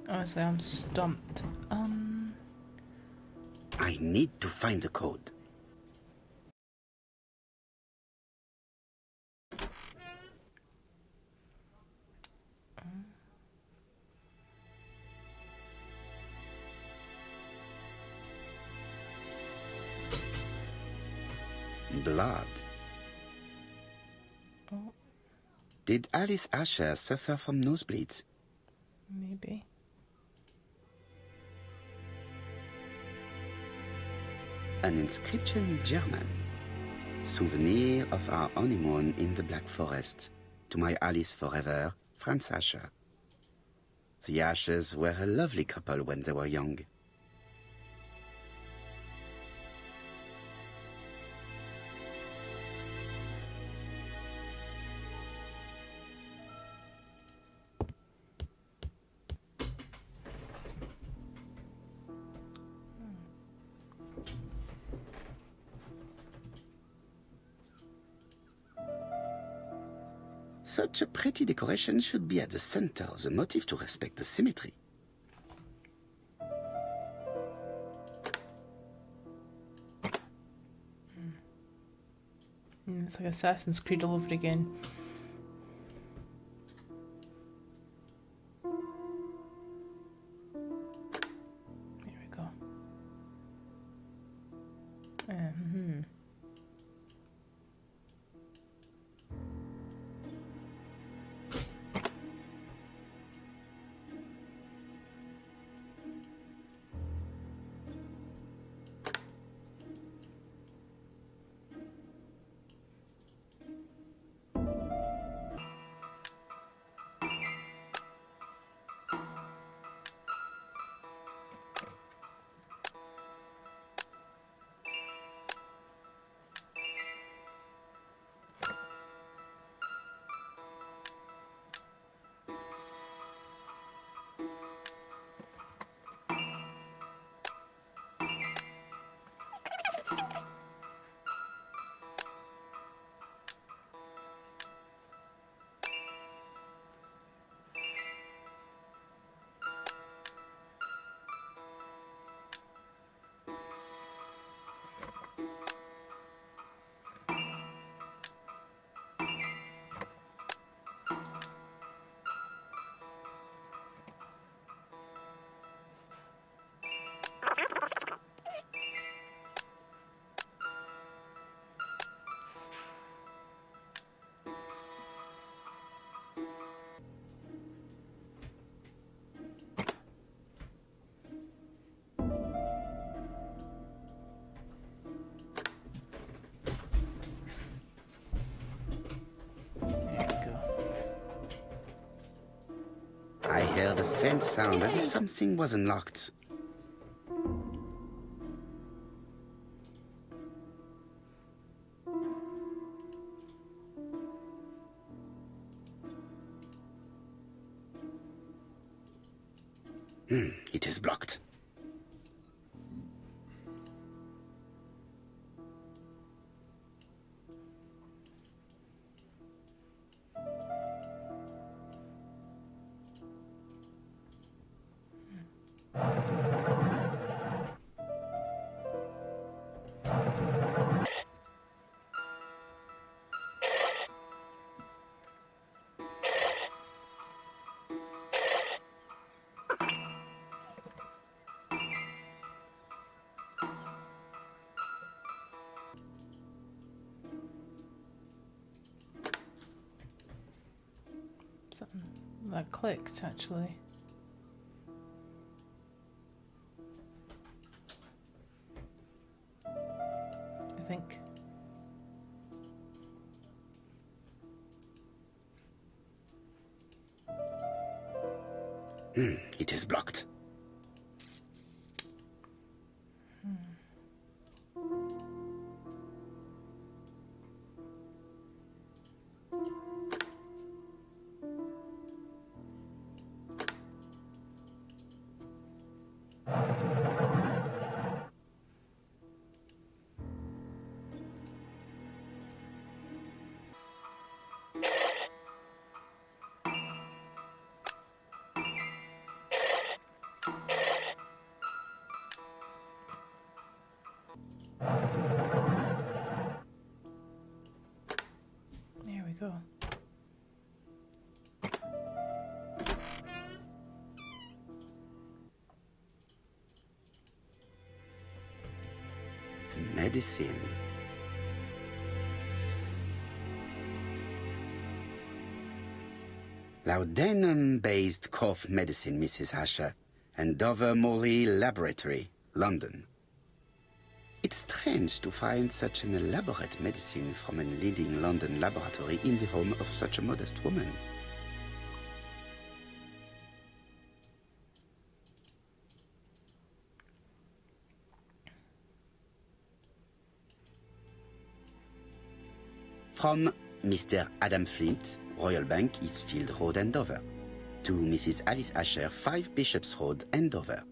Honestly, I'm stumped. I need to find the code. Blood. Oh, Did Alice Asher suffer from nosebleeds? maybe. An inscription in German. Souvenir of our honeymoon in the Black Forest. To my Alice forever, Franz Asher. The Ashers were a lovely couple when they were young. Such a pretty decoration should be at the center of the motif to respect the symmetry. It's like Assassin's Creed all over again. Here we go. I heard a faint sound as if something was unlocked. It is blocked. Something that clicked actually. I think. It is blocked. go. Medicine. Laudanum-based cough medicine, Mrs. Asher, and Dover Morley Laboratory, London. It's strange to find such an elaborate medicine from a leading London laboratory in the home of such a modest woman. From Mr. Adam Flint, Royal Bank, Eastfield Road, Andover. To Mrs. Alice Asher, 5 Bishops Road, Andover.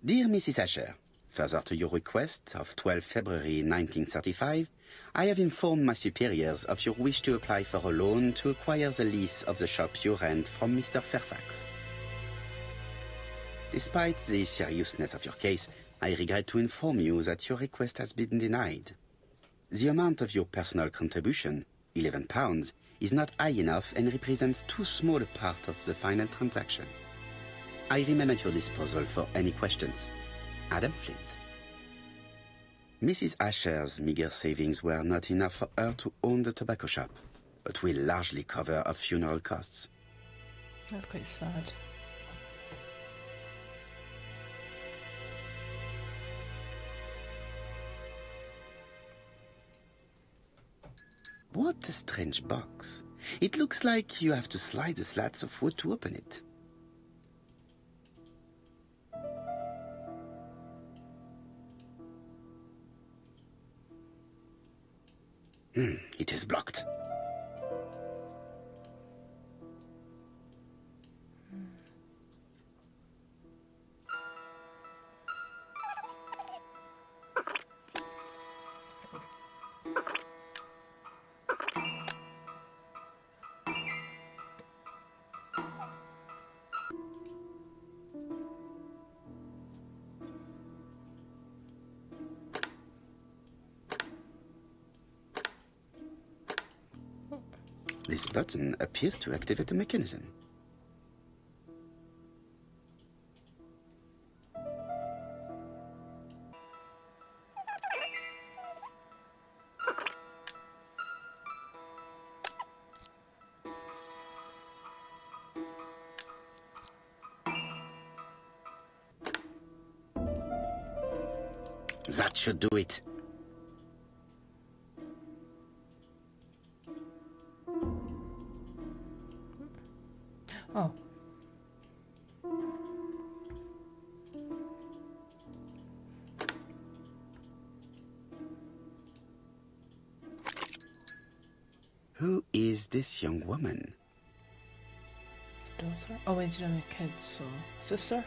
Dear Mrs. Asher, further to your request of 12 February 1935, I have informed my superiors of your wish to apply for a loan to acquire the lease of the shop you rent from Mr. Fairfax. Despite the seriousness of your case, I regret to inform you that your request has been denied. The amount of your personal contribution, £11, is not high enough and represents too small a part of the final transaction. I remain at your disposal for any questions. Adam Flint. Mrs. Asher's meager savings were not enough for her to own the tobacco shop, but will largely cover her funeral costs. That's quite sad. What a strange box. It looks like you have to slide the slats of wood to open it. It is blocked. This button appears to activate the mechanism. That should do it. Oh. Who is this young woman? Daughter? Oh, wait, you don't have kids, so. Sister?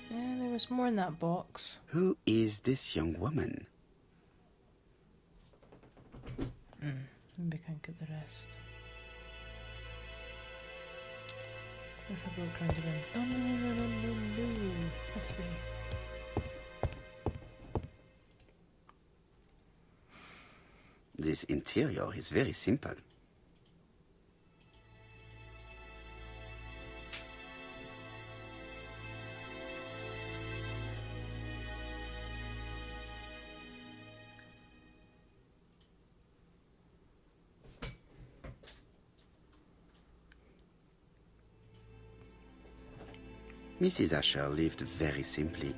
Yeah, there was more in that box. Who is this young woman? Maybe I can't get the rest. Let's have a look around again. Oh, no. Must be. This interior is very simple. Mrs. Asher lived very simply.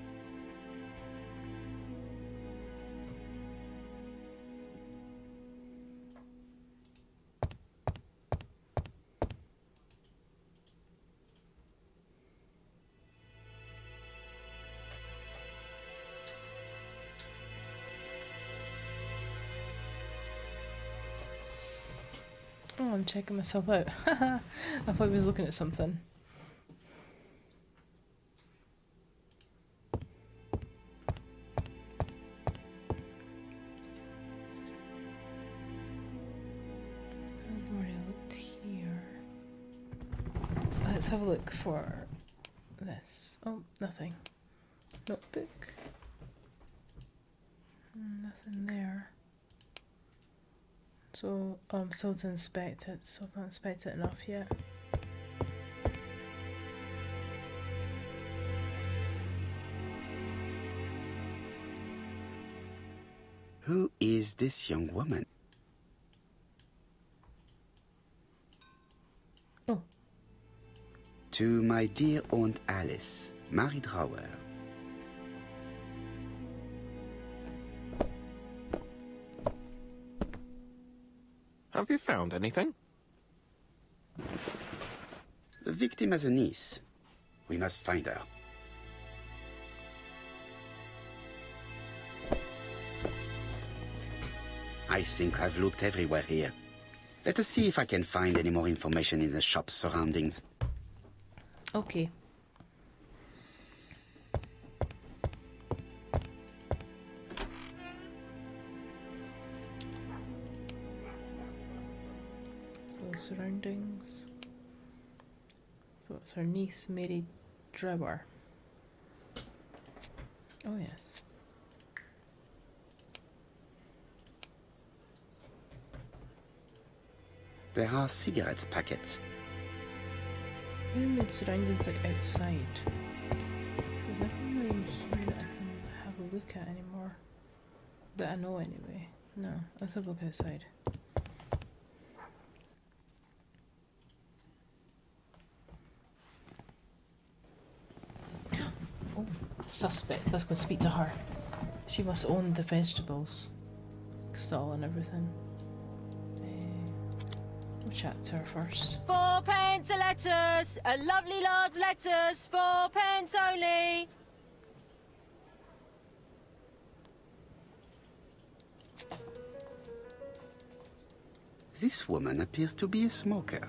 Oh, I'm checking myself out. I thought I was looking at something. I've already looked here. Let's have a look for this. Oh, nothing. Notebook. Nothing. Nothing there. So, I'm still to inspect it, so I've not inspected it enough yet. Who is this young woman? Oh. To my dear Aunt Alice, Mary Drower. Have you found anything? The victim has a niece. We must find her. I think I've looked everywhere here. Let us see if I can find any more information in the shop's surroundings. Okay. So, surroundings. So it's her niece, Mary Drower. Oh, yes. There are cigarettes packets. I really need surroundings like outside. There's nothing really in here that I can have a look at anymore. That I know anyway. No, let's have a look outside. Oh, suspect. Let's go speak to her. She must own the vegetables stall and everything. We'll chat to her first. 4 pence a lettuce, a lovely large lettuce, 4 pence only. This woman appears to be a smoker.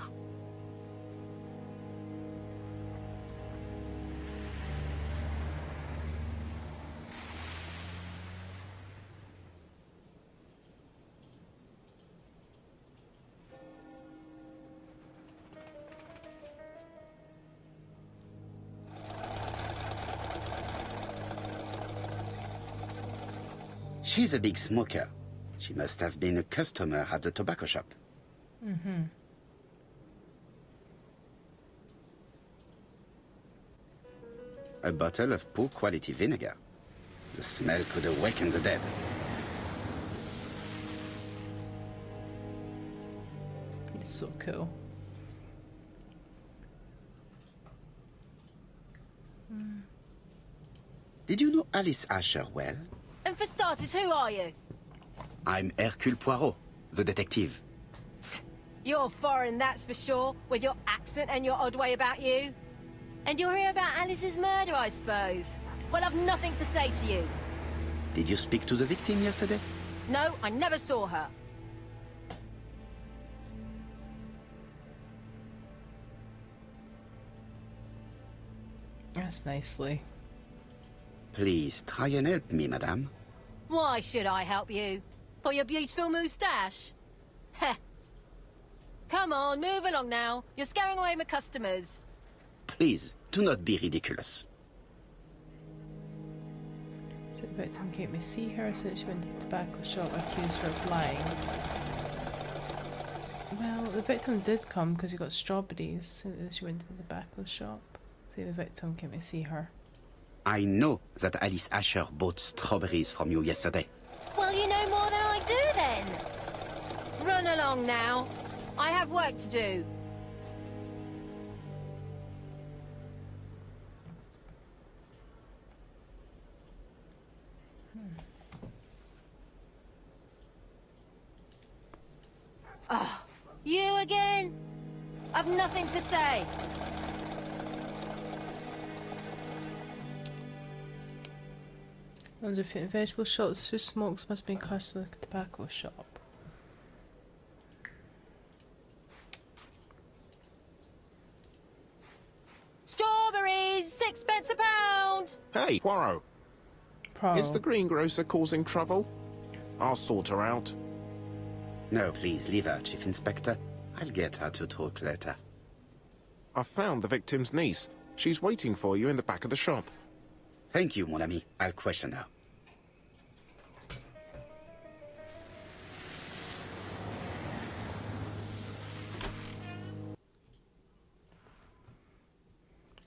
She's a big smoker. She must have been a customer at the tobacco shop. Mm-hmm. A bottle of poor quality vinegar. The smell could awaken the dead. It's so cool. Did you know Alice Asher well? And for starters, who are you? I'm Hercule Poirot, the detective. You're foreign, that's for sure, with your accent and your odd way about you. And you're here about Alice's murder, I suppose. Well, I've nothing to say to you. Did you speak to the victim yesterday? No, I never saw her. That's nicely. Please try and help me, madame. Why should I help you? For your beautiful moustache? Heh. Come on, move along now. You're scaring away my customers. Please, do not be ridiculous. So the victim came to see her, so that she went to the tobacco shop, accused her of lying. Well, the victim did come because he got strawberries, so she went to the tobacco shop. So the victim came to see her. I know that Alice Asher bought strawberries from you yesterday. Well, you know more than I do then. Run along now. I have work to do. Oh, you again? I've nothing to say. Ones of fruit and vegetable shops who smokes must be in customer with a tobacco shop. Strawberries, 6 pence a pound. Hey, Poirot. Pro. Is the greengrocer causing trouble? I'll sort her out. No, please, leave her, Chief Inspector. I'll get her to talk later. I found the victim's niece. She's waiting for you in the back of the shop. Thank you, mon ami. I'll question her.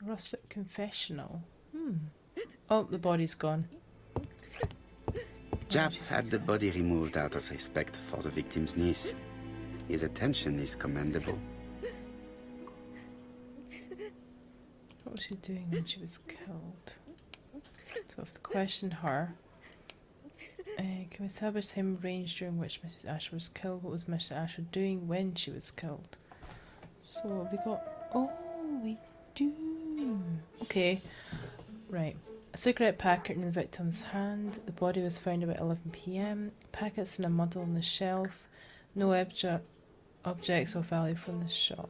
Rustic confessional. Oh, the body's gone. Jap had the body removed out of respect for the victim's niece. His attention is commendable. What was she doing when she was killed? So if to question her, can we establish time range during which Mrs. Asher was killed? What was Mrs. Asher doing when she was killed? So we got... Oh, we do. Okay, right. A cigarette packet in the victim's hand. The body was found about 11 p.m. Packets in a muddle on the shelf. No objects of value from the shop.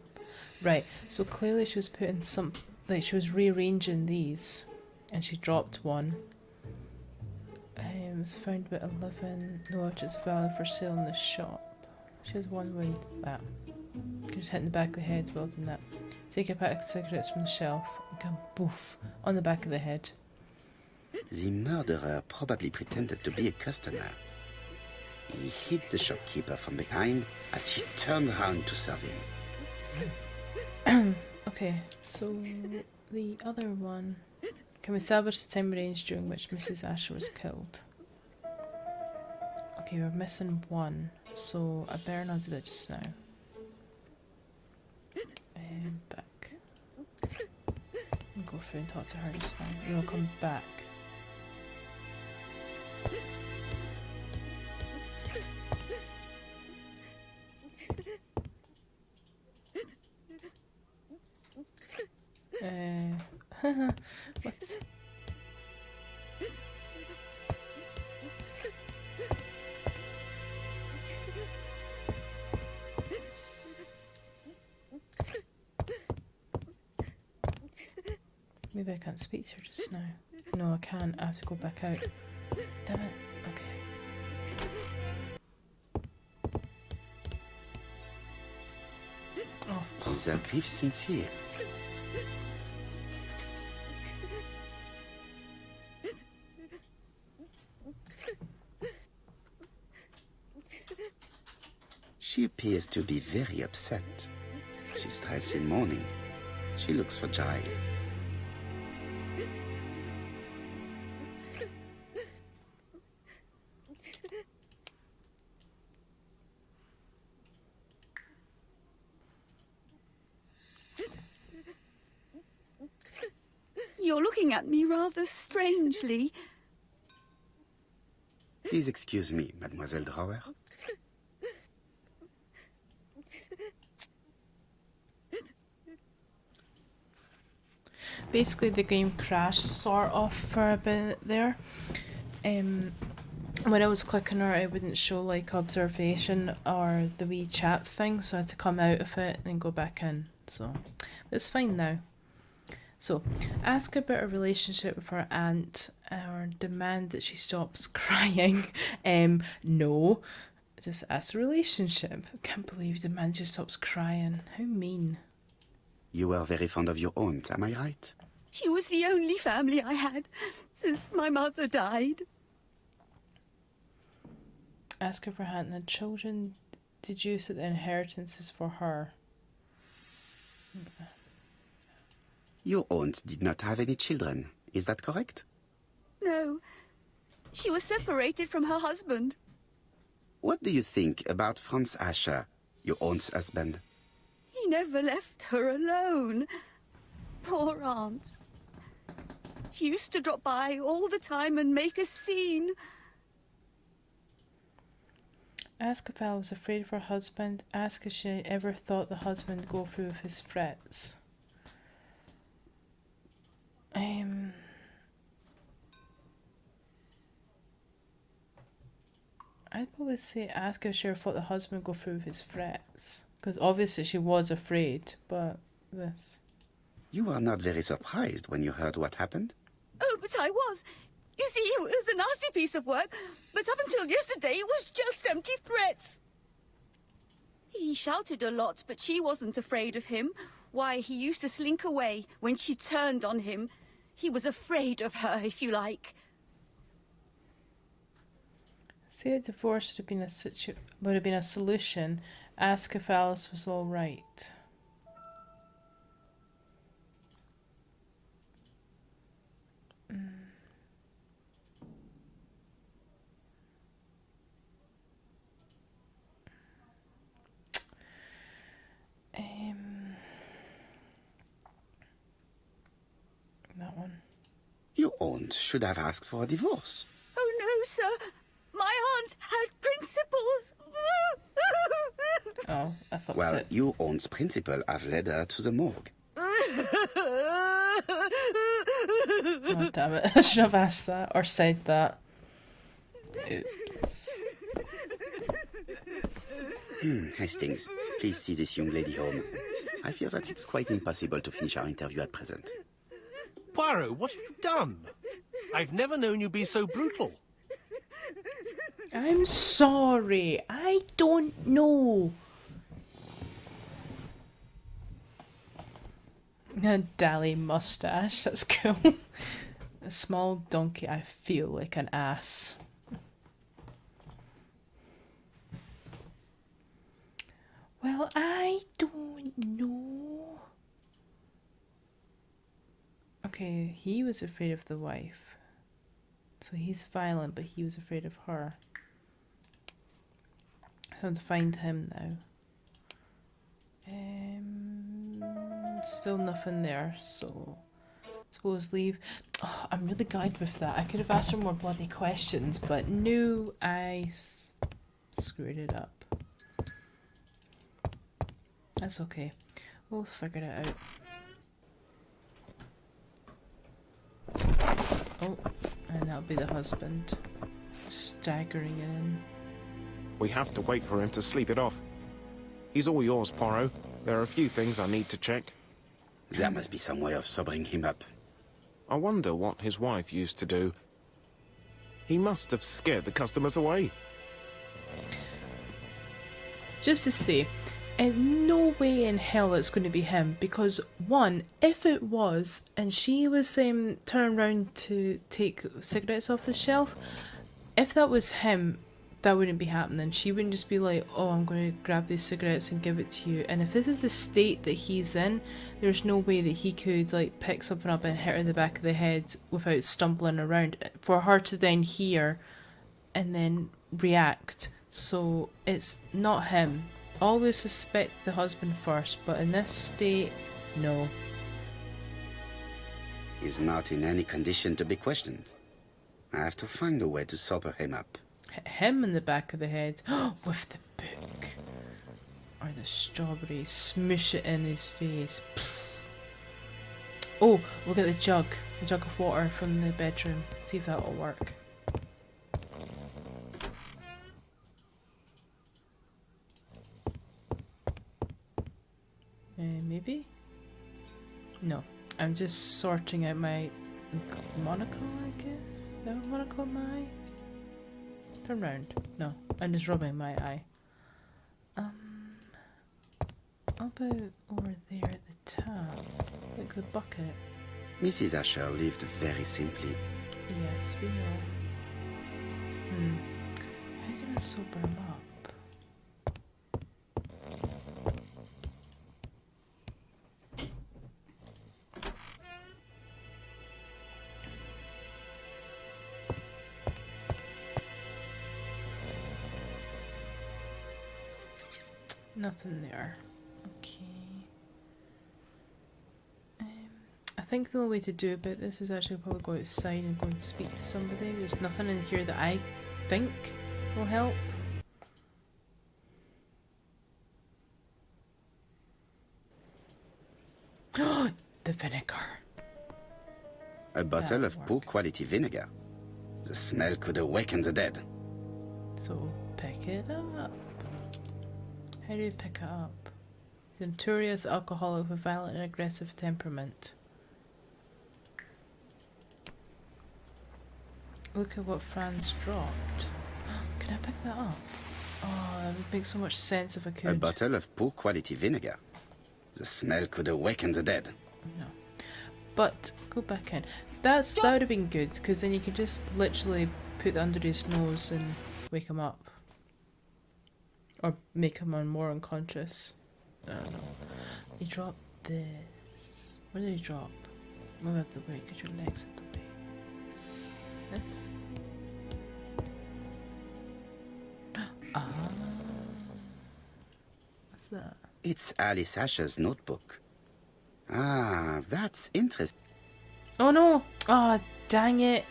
Right, so clearly she was putting some... Like, she was rearranging these. And she dropped one. It was found about 11. No objects of value for sale in the shop. She has one wound. That. She was hit in the back of the head. Well done that. Take a pack of cigarettes from the shelf. And go boof on the back of the head. The murderer probably pretended to be a customer. He hit the shopkeeper from behind as he turned around to serve him. Okay, so the other one. Can we establish the time range during which Mrs. Asher was killed? Okay, we're missing one, so I better not do that just now. Back. I'll go through and talk to her just now. We'll come back. What? Maybe I can't speak to her just now. No, I can't. I have to go back out. Damn it. Okay. Oh. Is her grief sincere? She appears to be very upset. She's dressed in mourning. She looks fragile. You're looking at me rather strangely. Please excuse me, Mademoiselle Drower. Basically, the game crashed sort of for a bit there. When I was clicking her, it wouldn't show like observation or the wee chat thing, so I had to come out of it and then go back in. So it's fine now. So, ask about her relationship with her aunt or demand that she stops crying. No. Just ask the relationship. I can't believe you demand she stops crying. How mean. You were very fond of your aunt, am I right? She was the only family I had since my mother died. Ask if her aunt had children. Deduce that the inheritance is for her. Your aunt did not have any children, is that correct? No. She was separated from her husband. What do you think about Franz Asher, your aunt's husband? He never left her alone. Poor aunt. She used to drop by all the time and make a scene. Ask if Al was afraid of her husband. Ask if she ever thought the husband would go through with his threats. I'd probably say ask if she ever thought the husband would go through with his threats. Because obviously she was afraid, but this... You were not very surprised when you heard what happened? Oh, but I was. You see, it was a nasty piece of work, but up until yesterday it was just empty threats. He shouted a lot, but she wasn't afraid of him. Why, he used to slink away when she turned on him. He was afraid of her, if you like. Say a divorce would have been a solution. Ask if Alice was all right. aunt should have asked for a divorce. Oh, no, sir. My aunt had principles. Oh, I thought Well, that. your aunt's principal have led her to the morgue. Oh, damn it. I should have asked that or said that. Oops. Hastings, please see this young lady home. I fear that it's quite impossible to finish our interview at present. Poirot, what have you done? I've never known you be so brutal. I'm sorry. I don't know. A Dally mustache. That's cool. A small donkey. I feel like an ass. Well, I don't know. Okay, he was afraid of the wife. So he's violent, but he was afraid of her. I have to find him now. Still nothing there, so suppose leave. Oh, I'm really glad with that. I could have asked her more bloody questions, but no, I screwed it up. That's okay. We'll figure it out. Oh, and that'll be the husband. Staggering in. We have to wait for him to sleep it off. He's all yours, Poirot. There are a few things I need to check. There must be some way of sobering him up. I wonder what his wife used to do. He must have scared the customers away. Just to say, no way in hell it's going to be him, because one, if it was, and she was turning around to take cigarettes off the shelf, if that was him, that wouldn't be happening. She wouldn't just be like, oh, I'm going to grab these cigarettes and give it to you. And if this is the state that he's in, there's no way that he could like pick something up and hit her in the back of the head without stumbling around, for her to then hear and then react. So it's not him. Always suspect the husband first, but in this state, no. He's not in any condition to be questioned. I have to find a way to sober him up. Hit him in the back of the head with the book. Or the strawberry. Smoosh it in his face. Pfft. Oh, we'll get the jug of water from the bedroom. See if that'll work. Maybe? No. I'm just sorting out my monocle, I guess? Is that what monocle my eye? Turn round. No. I'm just rubbing my eye. How about over there at the top? Like the bucket. Mrs. Asher lived very simply. Yes, we know. How can I sober him up? Nothing there. Okay. I think the only way to do about this is actually probably go outside and go and speak to somebody. There's nothing in here that I think will help. The vinegar. A bottle That'll of poor work. quality vinegar. The smell could awaken the dead. So pick it up. How do you pick it up? He's a notorious alcoholic with violent and aggressive temperament. Look at what Franz dropped. Can I pick that up? Oh, that would make so much sense if I could. A bottle of poor quality vinegar. The smell could awaken the dead. No. But go back in. That would have been good, because then you could just literally put it under his nose and wake him up. Or make him more unconscious. I don't know. He dropped this. What did he drop? Move out the way, get your legs out the way. This? Ah. What's that? It's Alice Asher's notebook. Ah, that's interesting. Oh no! Ah, Dang it.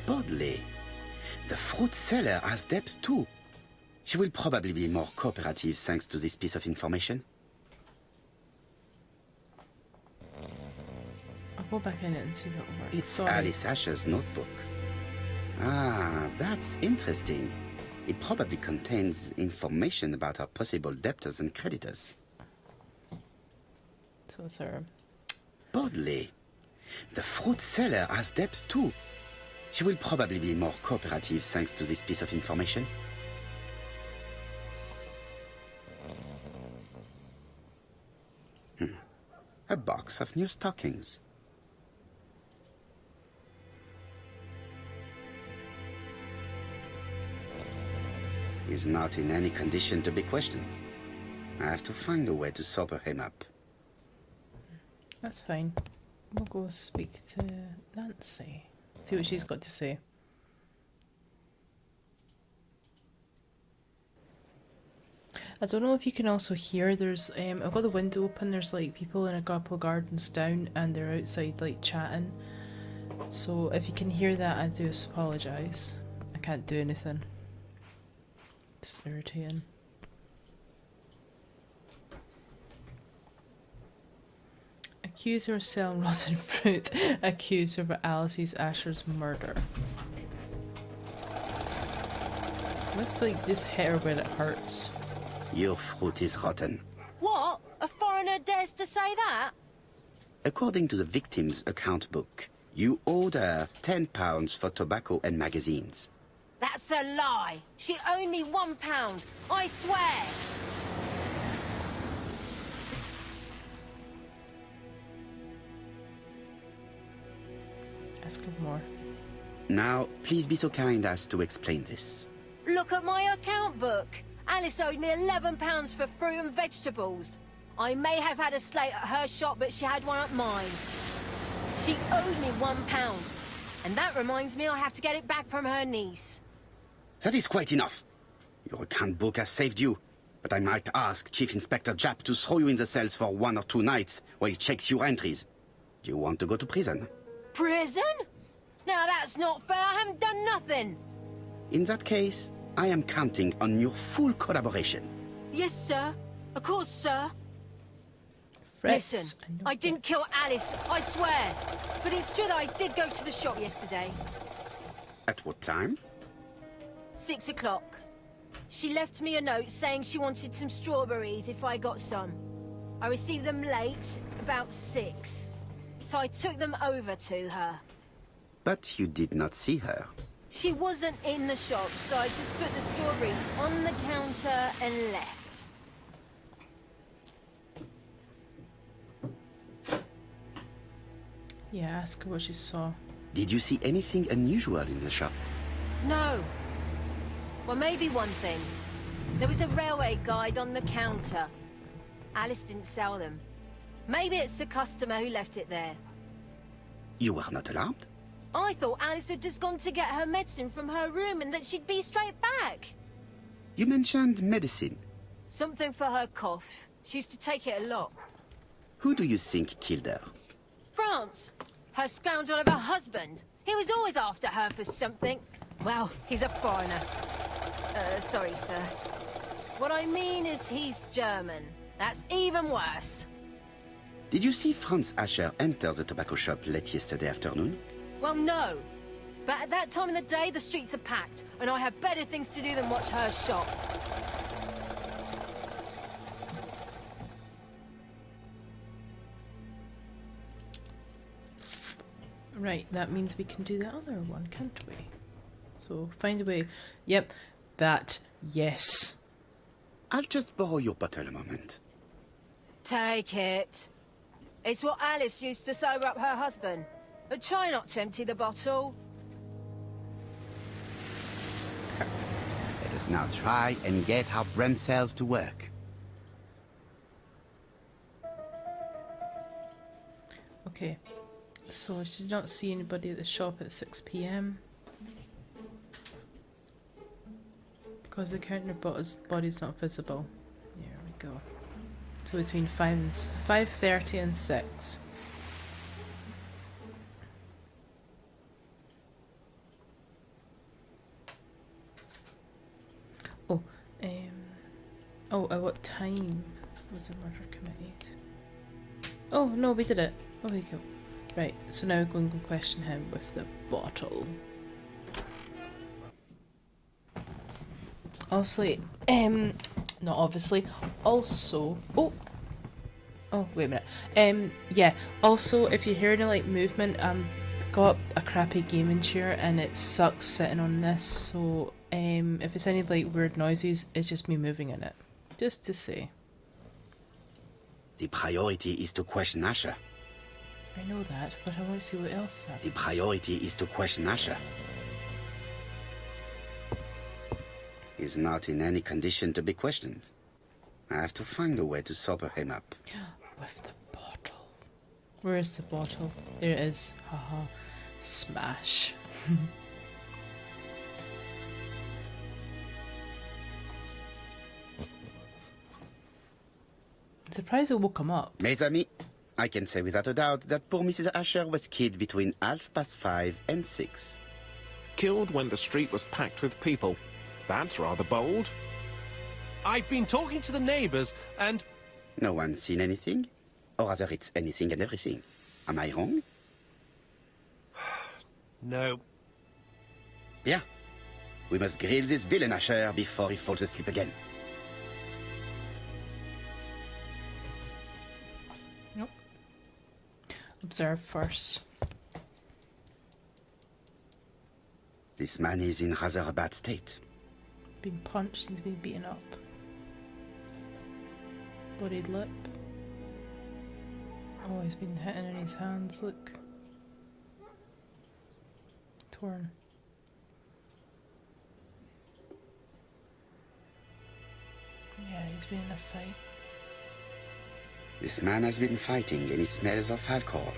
Boldly. The fruit seller has debts too. She will probably be more cooperative thanks to this piece of information. I'll go back in it and see if it'll work. It's Sorry. Alice Asher's notebook. Ah, that's interesting. It probably contains information about her possible debtors and creditors. So it's her. Boldly. The fruit seller has debts too. She will probably be more cooperative thanks to this piece of information. A box of new stockings. He's not in any condition to be questioned. I have to find a way to sober him up. That's fine. We'll go speak to Nancy. See what she's got to say. I don't know if you can also hear, there's, I've got the window open, there's like people in a couple of gardens down and they're outside like chatting. So if you can hear that, I do apologise. I can't do anything. Just irritating. Accuse her of selling rotten fruit. Accuse her of Alice Asher's murder. Let's like just hit her where it hurts. Your fruit is rotten. What? A foreigner dares to say that? According to the victim's account book, you owed her £10 for tobacco and magazines. That's a lie. She owed me £1. I swear. Ask her more. Now, please be so kind as to explain this. Look at my account book. Alice owed me £11 for fruit and vegetables. I may have had a slate at her shop, but she had one at mine. She owed me £1. And that reminds me I have to get it back from her niece. That is quite enough. Your account book has saved you, but I might ask Chief Inspector Japp to throw you in the cells for 1 or 2 nights while he checks your entries. Do you want to go to prison? Prison? Now that's not fair. I haven't done nothing. In that case, I am counting on your full collaboration. Yes, sir. Of course, sir. Frets. Listen, I didn't kill Alice, I swear. But it's true that I did go to the shop yesterday. At what time? 6 o'clock. She left me a note saying she wanted some strawberries if I got some. I received them late, about 6. So I took them over to her. But you did not see her. She wasn't in the shop, so I just put the strawberries on the counter and left. Yeah, ask her what she saw. Did you see anything unusual in the shop? No. Well, maybe one thing. There was a railway guide on the counter. Alice didn't sell them. Maybe it's the customer who left it there. You were not alarmed? I thought Alice had just gone to get her medicine from her room and that she'd be straight back. You mentioned medicine. Something for her cough. She used to take it a lot. Who do you think killed her? France. Her scoundrel of a husband. He was always after her for something. Well, he's a foreigner. Sorry, sir. What I mean is he's German. That's even worse. Did you see Franz Asher enter the tobacco shop late yesterday afternoon? Well, no. But at that time of the day, the streets are packed, and I have better things to do than watch her shop. Right, that means we can do the other one, can't we? So, find a way. Yep, that. Yes. I'll just borrow your bottle a moment. Take it. It's what Alice used to sober up her husband. But try not to empty the bottle. Let us now try and get our brain cells to work. Okay. So, she did not see anybody at the shop at 6 PM. Because the counter body's not visible. There we go. So between 5:30 and 6. Oh, oh, at what time was the murder committed? Oh, no, we did it. Okay, cool. Right, so now we're going to question him with the bottle. Obviously, not obviously, also, oh, wait a minute, yeah, also, if you hear any, like, movement, got a crappy gaming chair, and it sucks sitting on this, so, if it's any, like, weird noises, it's just me moving in it, just to say. The priority is to question Asher. I know that, but I want to see what else happens. The priority is to question Asher. He's not in any condition to be questioned. I have to find a way to sober him up. With the bottle. Where is the bottle? There it is. Haha. Smash. I'm surprised it woke him up. Mes amis, I can say without a doubt that poor Mrs. Asher was killed between 5:30 and 6. Killed when the street was packed with people. That's rather bold. I've been talking to the neighbours, and... No one's seen anything? Or rather, it's anything and everything. Am I wrong? No. Yeah. We must grill this villain Asher before he falls asleep again. Nope. Observe first. This man is in rather a bad state. Been punched and been beaten up. Bloodied lip. Oh, he's been hitting in his hands, look. Torn. Yeah, he's been in a fight. This man has been fighting and he smells of alcohol.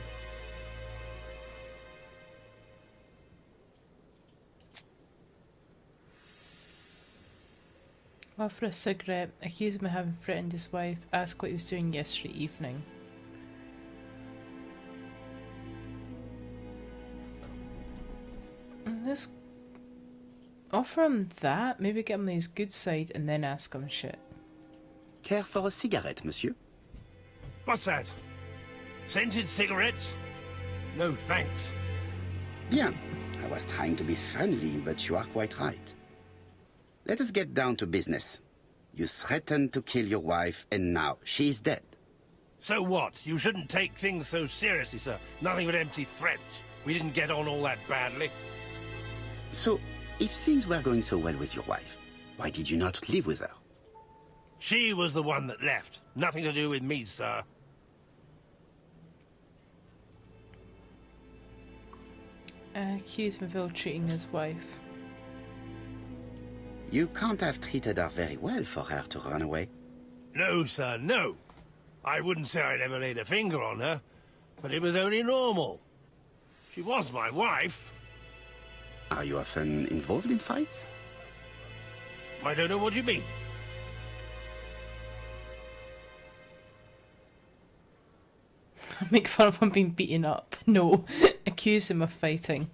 Offer a cigarette, accuse him of having threatened his wife, ask what he was doing yesterday evening. And this... Offer him that, maybe get him his good side and then ask him shit. Care for a cigarette, monsieur? What's that? Scented cigarettes? No thanks. Bien. I was trying to be friendly, but you are quite right. Let us get down to business. You threatened to kill your wife, and now she is dead. So what? You shouldn't take things so seriously, sir. Nothing but empty threats. We didn't get on all that badly. So, if things were going so well with your wife, why did you not live with her? She was the one that left. Nothing to do with me, sir. Accuse him of ill-treating his wife. You can't have treated her very well for her to run away. No, sir, no. I wouldn't say I'd ever laid a finger on her, but it was only normal. She was my wife. Are you often involved in fights? I don't know what you mean. Make fun of him being beaten up. No. Accuse him of fighting.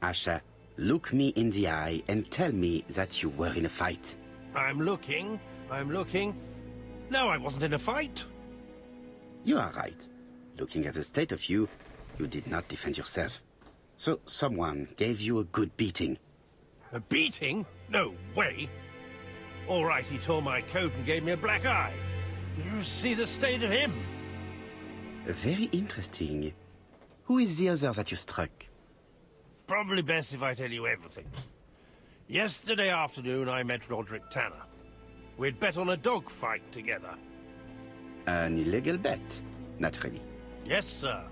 Asher, look me in the eye and tell me that you were in a fight. I'm looking. No, I wasn't in a fight. You are right. Looking at the state of you, you did not defend yourself. So someone gave you a good beating. A beating? No way. All right, he tore my coat and gave me a black eye. You see the state of him? Very interesting. Who is the other that you struck? Probably best if I tell you everything. Yesterday afternoon, I met Roderick Tanner. We'd bet on a dog fight together. An illegal bet, naturally. Yes, sir.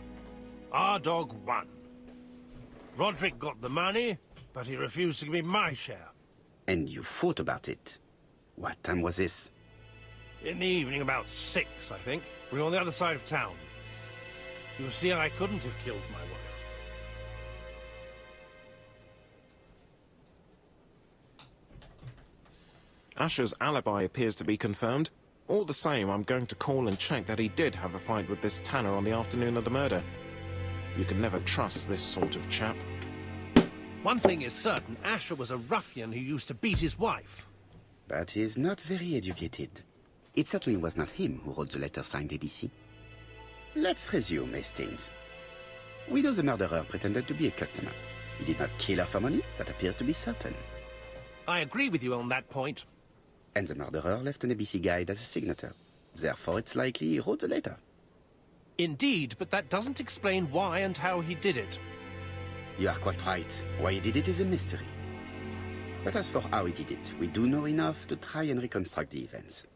Our dog won. Roderick got the money, but he refused to give me my share. And you fought about it. What time was this? In the evening, about 6, I think. We were on the other side of town. You see, I couldn't have killed my wife. Asher's alibi appears to be confirmed. All the same, I'm going to call and check that he did have a fight with this Tanner on the afternoon of the murder. You can never trust this sort of chap. One thing is certain, Asher was a ruffian who used to beat his wife. but he's not very educated. It certainly was not him who wrote the letter signed ABC. Let's resume, Hastings. We know the murderer pretended to be a customer. He did not kill her for money, that appears to be certain. I agree with you on that point. And the murderer left an ABC guide as a signature. Therefore, it's likely he wrote the letter. Indeed, but that doesn't explain why and how he did it. You are quite right. Why he did it is a mystery. But as for how he did it, we do know enough to try and reconstruct the events.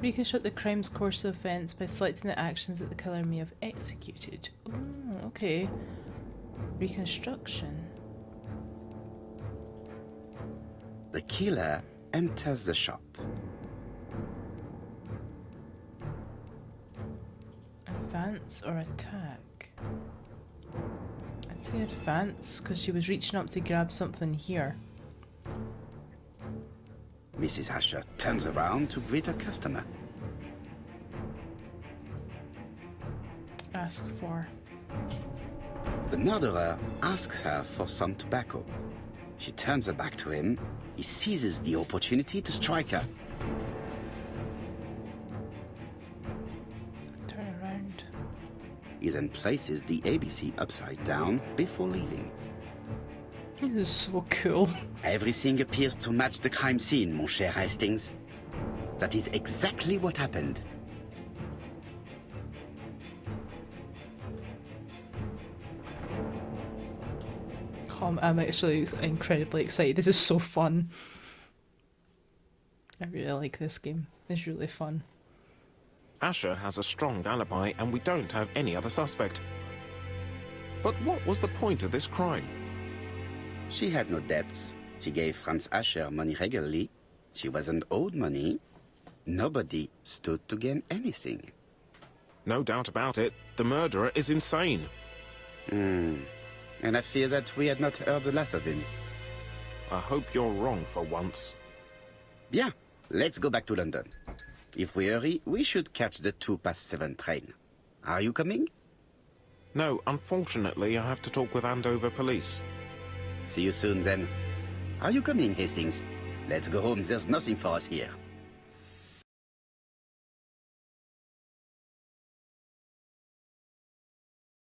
Reconstruct the crime's course of events by selecting the actions that the killer may have executed. Oh, okay. Reconstruction. The killer enters the shop. Advance or attack? I'd say advance, because she was reaching up to grab something here. Mrs. Asher turns around to greet her customer. Ask for. The murderer asks her for some tobacco. She turns her back to him. He seizes the opportunity to strike her. Turn around. He then places the ABC upside down before leaving. This is so cool. Everything appears to match the crime scene, mon cher Hastings. That is exactly what happened. I'm actually incredibly excited. This is so fun. I really like this game. It's really fun. Asher has a strong alibi, and we don't have any other suspect. But what was the point of this crime? She had no debts. She gave Franz Asher money regularly. She wasn't owed money. Nobody stood to gain anything. No doubt about it, the murderer is insane. And I fear that we had not heard the last of him. I hope you're wrong for once. Bien, let's go back to London. If we hurry, we should catch the 7:02 train. Are you coming? No, unfortunately, I have to talk with Andover police. See you soon then. Are you coming, Hastings? Let's go home, there's nothing for us here.